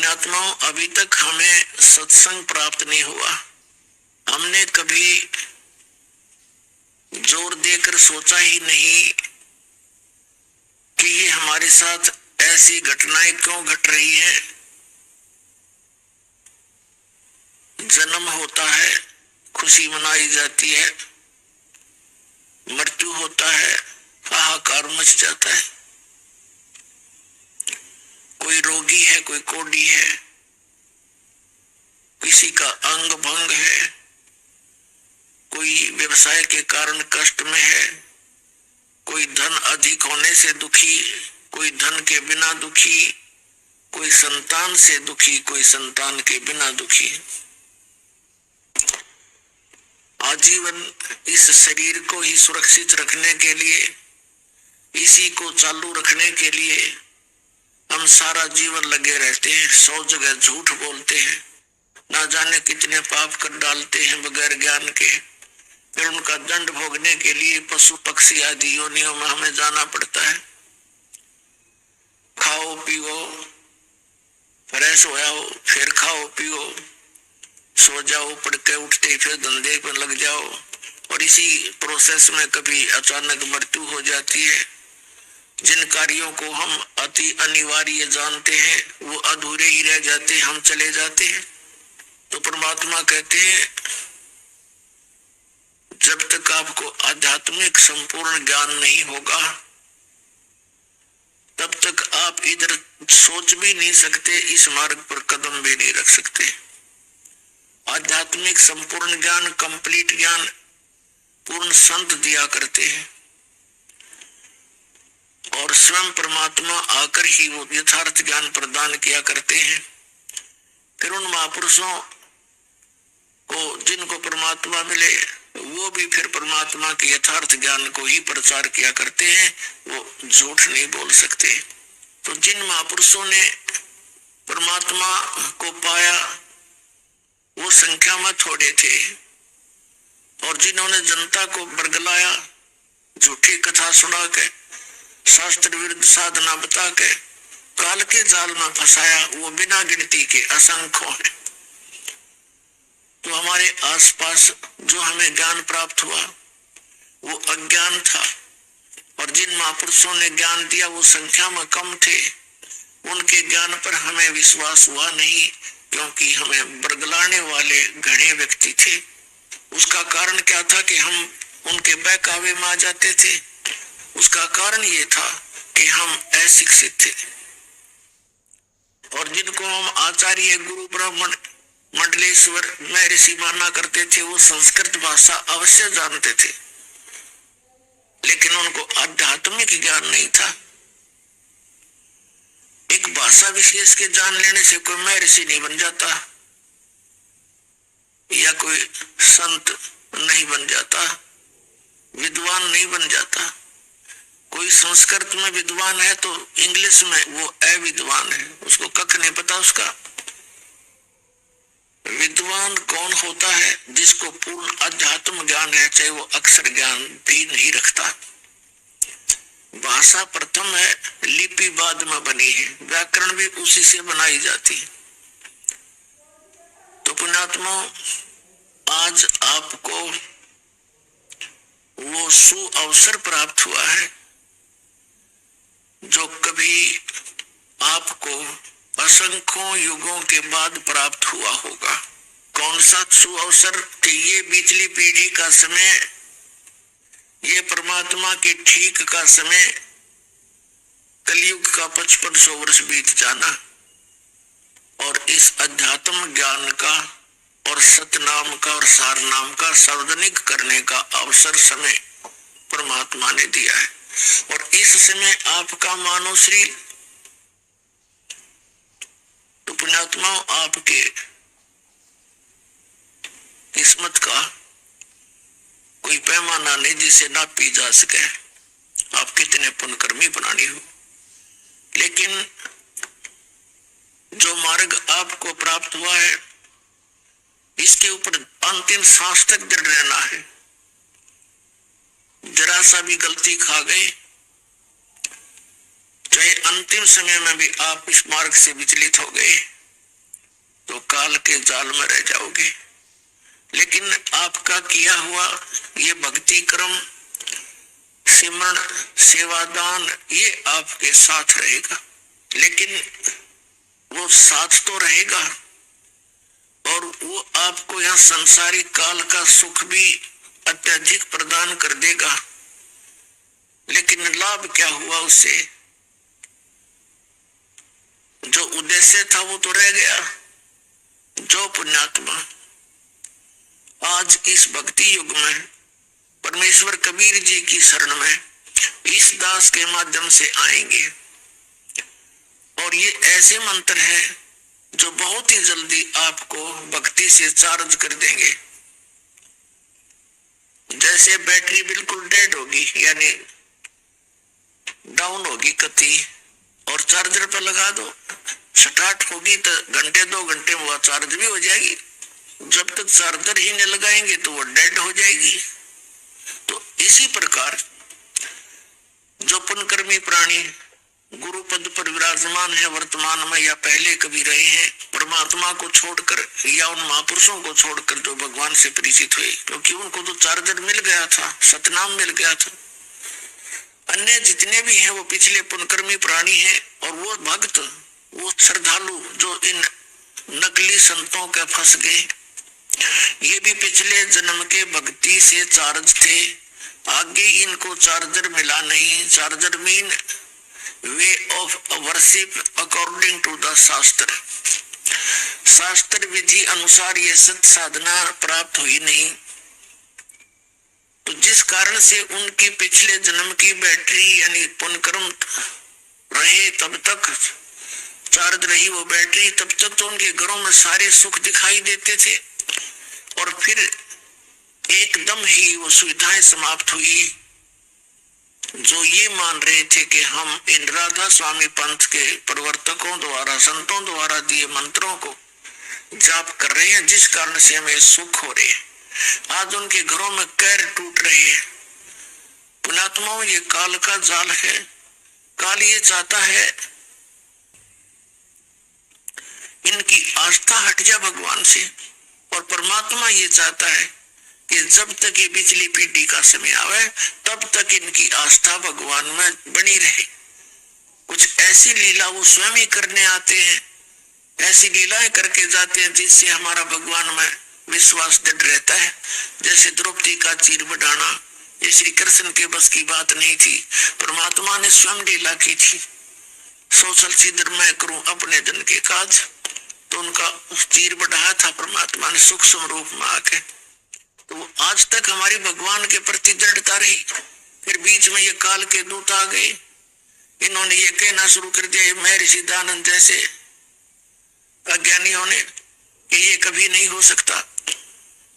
पुण्यात्माओं, अभी तक हमें सत्संग प्राप्त नहीं हुआ। हमने कभी जोर देकर सोचा ही नहीं कि ये हमारे साथ ऐसी घटनाएं क्यों घट रही हैं। जन्म होता है, खुशी मनाई जाती है, मृत्यु होता है, हाहाकार मच जाता है। कोई रोगी है, कोई कोढ़ी है, किसी का अंग भंग है, कोई व्यवसाय के कारण कष्ट में है, कोई धन अधिक होने से दुखी, कोई धन के बिना दुखी, कोई संतान से दुखी, कोई संतान के बिना दुखी। आजीवन इस शरीर को ही सुरक्षित रखने के लिए, इसी को चालू रखने के लिए हम सारा जीवन लगे रहते हैं। 100 जगह झूठ बोलते हैं, ना जाने कितने पाप कर डालते हैं बगैर ज्ञान के। फिर उनका दंड भोगने के लिए पशु पक्षी आदि योनियों में हमें जाना पड़ता है। खाओ पियो, फ्रेश हो जाओ, फिर खाओ पियो, सो जाओ, पढ़ के उठते फिर धंधे पर लग जाओ, और इसी प्रोसेस में कभी अचानक मृत्यु हो जाती है। जिन कार्यों को हम अति अनिवार्य जानते हैं वो अधूरे ही रह जाते, हम चले जाते हैं। तो परमात्मा कहते हैं, जब तक आपको आध्यात्मिक संपूर्ण ज्ञान नहीं होगा तब तक आप इधर सोच भी नहीं सकते, इस मार्ग पर कदम भी नहीं रख सकते। आध्यात्मिक संपूर्ण ज्ञान, कंप्लीट ज्ञान पूर्ण संत दिया करते हैं, और स्वयं परमात्मा आकर ही वो यथार्थ ज्ञान प्रदान किया करते हैं। फिर उन महापुरुषों को जिनको परमात्मा मिले वो भी फिर परमात्मा के यथार्थ ज्ञान को ही प्रचार किया करते हैं, वो झूठ नहीं बोल सकते। तो जिन महापुरुषों ने परमात्मा को पाया वो संख्या में थोड़े थे, और जिन्होंने जनता को बरगलाया, झूठी कथा सुना के, शास्त्र विरुद्ध साधना बता के काल के जाल में फंसाया, वो बिना गिनती के असंख्य हैं। तो हमारे आसपास जो हमें ज्ञान प्राप्त हुआ वो अज्ञान था, और जिन महापुरुषों ने ज्ञान दिया वो संख्या में कम थे। उनके ज्ञान पर हमें विश्वास हुआ नहीं, क्योंकि हमें बरगलाने वाले घने व्यक्ति थे। उसका कारण क्या था कि हम उनके बहकावे में आ जाते थे। उसका कारण ये था कि हम अशिक्षित थे, और जिनको हम आचार्य, गुरु, ब्राह्मण, मंडलेश्वर, महर्षि माना करते थे वो संस्कृत भाषा अवश्य जानते थे, लेकिन उनको आध्यात्मिक ज्ञान नहीं था। एक भाषा विशेष के जान लेने से कोई महर्षि नहीं बन जाता, या कोई संत नहीं बन जाता, विद्वान नहीं बन जाता। कोई संस्कृत में विद्वान है तो इंग्लिश में वो अविद्वान है, उसको कख नहीं पता उसका। विद्वान कौन होता है? जिसको पूर्ण अध्यात्म ज्ञान है, चाहे वो अक्षर ज्ञान भी नहीं रखता। भाषा प्रथम है, लिपि बाद में बनी है, व्याकरण भी उसी से बनाई जाती है। तो पुण्यात्मा, आज आपको वो सुअवसर प्राप्त हुआ है जो कभी आपको असंख्यों युगों के बाद प्राप्त हुआ होगा। कौन सा सुअवसर? कि ये पिछली पीढ़ी का समय, ये परमात्मा के ठीक का समय, कलयुग का 5500 वर्ष बीत जाना, और इस अध्यात्म ज्ञान का और सतनाम का और सारनाम का सार्वजनिक करने का अवसर समय परमात्मा ने दिया है। और इस समय आपका मानो श्री, तो पुण्यात्माओं, आपके किस्मत का कोई पैमाना नहीं जिसे ना पी जा सके। आप कितने पुण्यकर्मी बनानी हो, लेकिन जो मार्ग आपको प्राप्त हुआ है इसके ऊपर अंतिम सांस तक दृढ़ रहना है। जरा सा भी गलती खा गए, चाहे अंतिम समय में भी आप इस मार्ग से विचलित हो गए, के जाल में रह जाओगे। लेकिन आपका किया हुआ ये भक्ति क्रम, सिमरण, सेवादान, ये आपके साथ रहेगा। लेकिन वो साथ तो रहेगा और वो आपको यह संसारिक काल का सुख भी अत्यधिक प्रदान कर देगा। लेकिन लाभ क्या हुआ उससे? जो उद्देश्य था वो तो रह गया। जो पुण्यात्मा आज इस भक्ति युग में परमेश्वर कबीर जी की शरण में इस दास के माध्यम से आएंगे, और ये ऐसे मंत्र है जो बहुत ही जल्दी आपको भक्ति से चार्ज कर देंगे। जैसे बैटरी बिल्कुल डेड होगी, यानी डाउन होगी कति, और चार्जर पर लगा दो, स्टार्ट होगी तो घंटे 2 घंटे में वह चार्ज भी हो जाएगी। जब तक चार्जर ही नहीं लगाएंगे तो वो डेड हो जाएगी। तो इसी प्रकार जो पुण्यकर्मी प्राणी गुरु पद पर विराजमान है वर्तमान में या पहले कभी रहे हैं, परमात्मा को छोड़कर या उन महापुरुषों को छोड़कर जो भगवान से परिचित हुए, क्योंकि उनको तो चार्जर मिल गया था, सतनाम मिल गया था। अन्य जितने भी हैं वो पिछले पुण्यकर्मी प्राणी हैं, और वो भक्त, वो श्रद्धालु जो इन नकली संतों के फंस गए, ये भी पिछले जन्म के भक्ति से चार्ज थे। आगे इनको चार्जर मिला नहीं। चार्जर mean way of worship according to the shastra. शास्त्र विधि अनुसार ये सत साधना प्राप्त हुई नहीं, तो जिस कारण से उनकी पिछले जन्म की बैटरी यानी पुण्यकर्म रहे, तब तक चार्ज रही वो बैटरी, तब तक तो उनके घरों में सारे सुख दिखाई देते थे, और फिर एकदम ही वो सुविधाएं समाप्त हुई। जो ये मान रहे थे कि हम इन राधा स्वामी पंथ के प्रवर्तकों द्वारा, संतों द्वारा दिए मंत्रों को जाप कर रहे हैं, जिस कारण से हमें सुख हो रहे, आज उनके घरों में कैर टूट रही है। पुण्यात्माओं, ये काल का जाल है। काल ये चाहता है इनकी आस्था हट जा भगवान से, और परमात्मा ये चाहता है कि जब तक ये पिछली पीढ़ी का समय आवे तब तक इनकी आस्था भगवान में बनी रहे। कुछ ऐसी लीला वो स्वयं ही करने आते हैं, ऐसी लीलाएं करके जाते हैं जिससे हमारा भगवान में विश्वास दृढ़ रहता है। जैसे द्रौपदी का चीर बढ़ाना, ये श्री कृष्ण के बस की बात नहीं थी, परमात्मा ने स्वयं लीला की थी। सोचल सीधर मैं करूं अपने जन के काज, तो उनका चीर बढ़ाया था परमात्मा ने सूक्ष्म रूप में आके। तो आज तक हमारी भगवान के प्रति दृढ़ता रही। फिर बीच में ये काल के दूत आ गए, इन्होंने ये कहना शुरू कर दिया महर्षि दयानंद जैसे अज्ञानियों ने कि ये कभी नहीं हो सकता।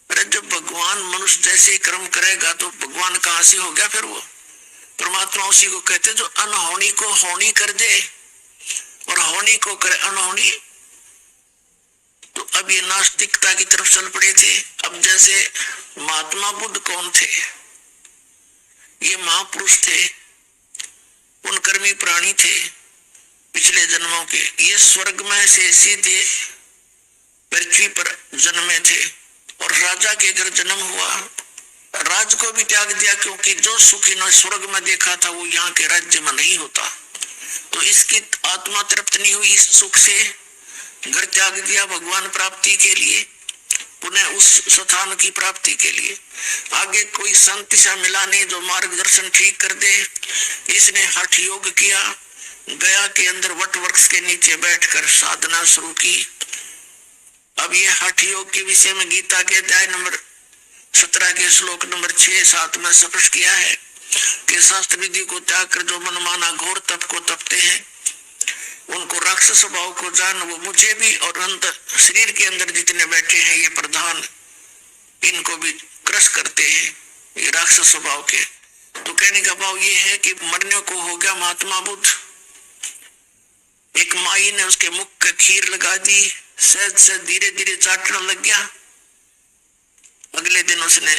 अरे जब भगवान मनुष्य जैसे ही कर्म करेगा तो भगवान कहां से हो गया? फिर वो परमात्मा उसी को कहते जो अनहोनी को होनी कर दे और होनी को करे अनहोनी। तो अब ये नास्तिकता की तरफ चल पड़े थे। अब जैसे महात्मा बुद्ध कौन थे? ये महापुरुष थे, पुण्यकर्मी प्राणी थे पिछले जन्मों के। ये स्वर्ग में से सीधे पृथ्वी पर जन्मे थे और राजा के घर जन्म हुआ। राज को भी त्याग दिया, क्योंकि जो सुख इन्होंने स्वर्ग में देखा था वो यहाँ के राज्य में नहीं होता। तो इसकी आत्मा तृप्त नहीं हुई इस सुख से, घर त्याग दिया भगवान प्राप्ति के लिए, पुनः उस स्थान की प्राप्ति के लिए। आगे कोई संत सा मिला नहीं जो मार्गदर्शन ठीक कर दे। इसने हठ योग किया, गया के अंदर वट वृक्ष के नीचे बैठकर साधना शुरू की। अब ये हठ योग के विषय में गीता के अध्याय नंबर 17 के श्लोक नंबर 6-7 में स्पष्ट किया है कि शास्त्र विधि को त्याग कर जो मनमाना घोर तप को तपते हैं, उनको राक्षस स्वभाव को जान, वो मुझे भी और अंत शरीर के अंदर जितने बैठे हैं ये प्रधान, इनको भी क्रश करते हैं ये राक्षस स्वभाव के। तो कहने का भाव ये है कि मरने को हो गया महात्मा बुद्ध। एक माई ने उसके मुख का खीर लगा दी, सहज से धीरे धीरे चाटने लग गया। अगले दिन उसने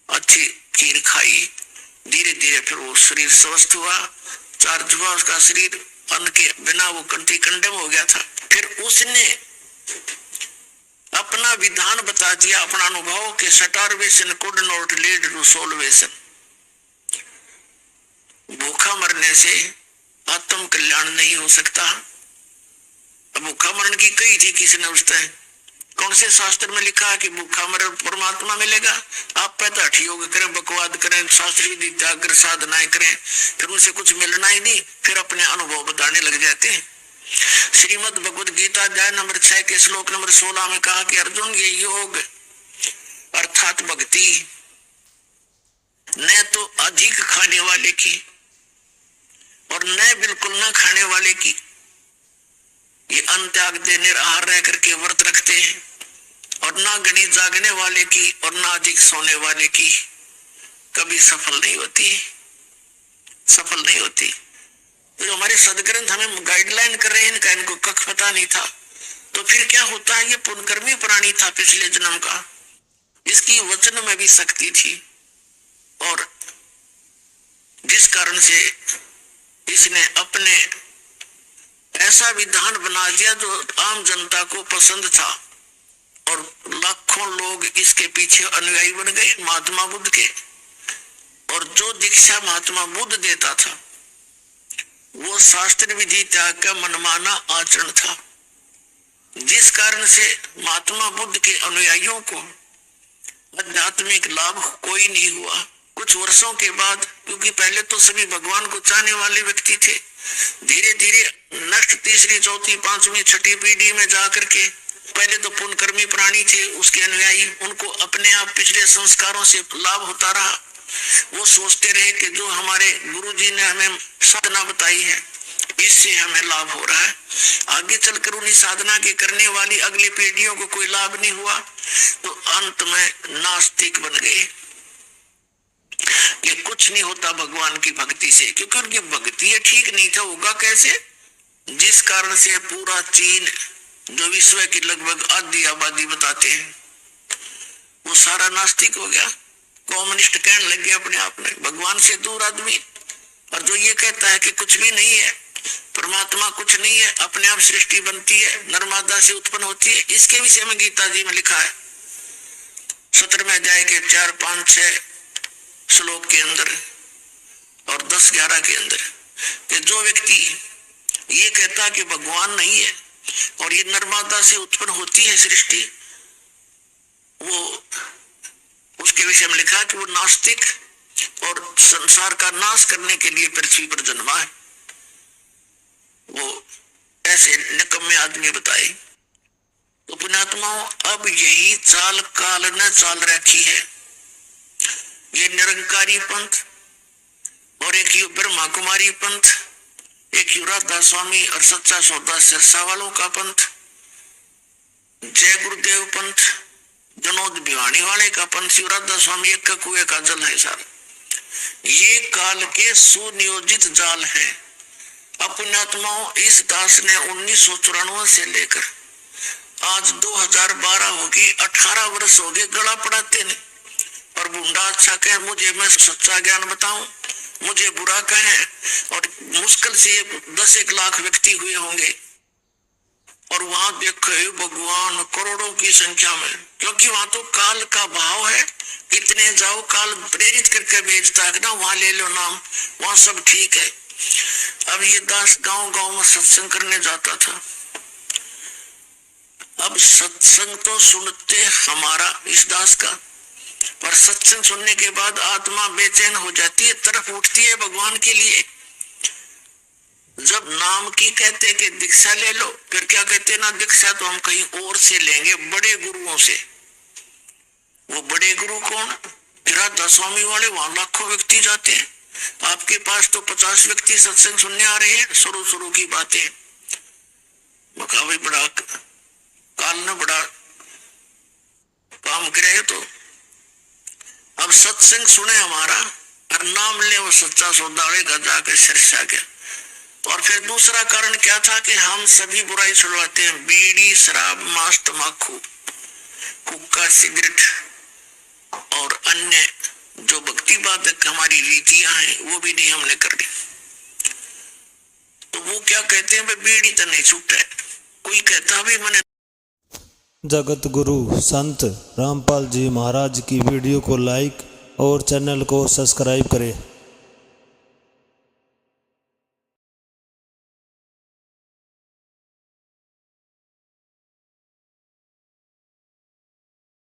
अच्छी खीर खाई, धीरे धीरे फिर वो शरीर स्वस्थ हुआ, चार्ज हुआ उसका शरीर, अन्न के बिना वो कंठी कंडम हो गया था। फिर उसने अपना विधान बता दिया, अपना अनुभव के starvation could not lead to salvation. भूखा मरने से आत्म कल्याण नहीं हो सकता। अब भूखा मरण की कही थी किसने उसने, कौन से शास्त्र में लिखा है कि भूखा मर परमात्मा मिलेगा? आप पैदा हठी योग करें, बकवाद करें, शास्त्र विधि त्याग कर साधनाएं करें, फिर उनसे कुछ मिलना ही नहीं, फिर अपने अनुभव बताने लग जाते हैं। श्रीमद् भगवद गीता अध्याय नंबर 6 के श्लोक नंबर 16 में कहा कि अर्जुन, ये योग अर्थात भक्ति न तो अधिक खाने वाले की और न बिल्कुल न खाने वाले की, ये अन्न त्याग दे निराहार रह करके व्रत रखते हैं, और ना गणित जागने वाले की और ना अधिक सोने वाले की कभी सफल नहीं होती, सफल नहीं होती। तो जो हमारे सदग्रंथ हमें गाइडलाइन कर रहे हैं, इनका इनको कख पता नहीं था, तो फिर क्या होता है? ये पुण्यकर्मी प्राणी था पिछले जन्म का, इसकी वचन में भी शक्ति थी, और जिस कारण से इसने अपने ऐसा विधान बना दिया जो आम जनता को पसंद था, और लाखों लोग इसके पीछे अनुयायी बन गए महात्मा बुद्ध के। और जो दीक्षा महात्मा बुद्ध देता था वो शास्त्र विधि त्याग का मनमाना आचरण था, जिस कारण से महात्मा बुद्ध के अनुयायियों को आध्यात्मिक लाभ कोई नहीं हुआ। कुछ वर्षों के बाद, क्योंकि पहले तो सभी भगवान को चाहने वाले व्यक्ति थे, धीरे धीरे नष्ट तीसरी चौथी पांचवी छठी पीढ़ी में जाकर के, पहले तो पुण्यकर्मी प्राणी थे उसके अनुयायी, उनको अपने आप पिछले संस्कारों से लाभ होता रहा। वो सोचते रहे कि जो हमारे गुरुजी ने हमें साधना बताई है इससे हमें लाभ हो रहा है। आगे चलकर उन्हीं साधना के करने वाली अगली पीढ़ियों को कोई लाभ नहीं हुआ, तो अंत में नास्तिक बन गए। ये कुछ नहीं होता भगवान की भक्ति से, क्योंकि उनकी भक्ति ठीक नहीं था। होगा कैसे? जिस कारण से पूरा चीन, जो विश्व की लगभग आधी आबादी बताते हैं, वो सारा नास्तिक हो गया, कम्युनिस्ट कहने लग गया अपने आप में, भगवान से दूर आदमी। और जो ये कहता है कि कुछ भी नहीं है, परमात्मा कुछ नहीं है, अपने आप सृष्टि बनती है, नर्मदा से उत्पन्न होती है, इसके विषय में गीता जी में लिखा है 17वें अध्याय के 4, 5, 6 श्लोक के अंदर और 10, 11 के अंदर, कि जो व्यक्ति ये कहता कि भगवान नहीं है और ये नर्मदा से उत्पन्न होती है सृष्टि, वो उसके विषय में लिखा कि वो नास्तिक और संसार का नाश करने के लिए पृथ्वी पर जन्मा है। वो ऐसे निकम्मे आदमी बताए। तो पुण्यात्माओं, अब यही चाल काल ने चाल रखी है। ये निरंकारी पंथ और एक यू ब्रह्मा कुमारी पंथ, एक यू राधा स्वामी और सच्चा सौदा सिरसा वालों का पंथ, जय गुरुदेव पंथ, जनोद भिवानी वाले का पंथ, राधा स्वामी एक का कुएं का जल है सारा। ये काल के सुनियोजित जाल है। पुण्यात्माओं, इस दास ने 1994 से लेकर आज 2012 होगी, 18 वर्ष हो गए गला पड़ाते ने। और बूंदा अच्छा कहे मुझे, मैं सच्चा ज्ञान बताऊं, मुझे बुरा कहे, और मुश्किल से 10-1 लाख व्यक्ति हुए होंगे। और वहां देखो भगवान करोड़ों की संख्या में, क्योंकि वहां तो काल का भाव है, इतने जाओ, काल प्रेरित करके भेजता है ना, वहां ले लो नाम, वहां सब ठीक है। अब ये दास गांव गांव में सत्संग करने जाता था। अब सत्संग तो सुनते हमारा इस दास का, पर सत्संग सुनने के बाद आत्मा बेचैन हो जाती है, तरफ उठती है भगवान के लिए। जब नाम की कहते कि दीक्षा ले लो, फिर क्या कहते ना, दीक्षा तो हम कहीं और से लेंगे, बड़े गुरुओं से। वो बड़े गुरु कौन? राधा स्वामी वाले, वहां लाखों व्यक्ति जाते हैं, आपके पास तो 50 व्यक्ति सत्संग सुनने आ रहे हैं। शुरू की बातें भाई बड़ा काल ने बड़ा काम करे। तो अब सत्संग सुने हमारा और नाम ले वो सच्चा सौदा का जाकर सिरसा के। और फिर दूसरा कारण क्या था कि हम सभी बुराई छुड़वाते हैं, बीड़ी, शराब, मांस, तम्बाकू, हुक्का, सिगरेट और अन्य जो भक्ति बाधक हमारी रीतियां हैं वो भी नहीं हमने कर दी। तो वो क्या कहते हैं, बीड़ी तो नहीं छूटा है। कोई कहता भी मैंने जगत गुरु संत रामपाल जी महाराज की वीडियो को लाइक और चैनल को सब्सक्राइब करें।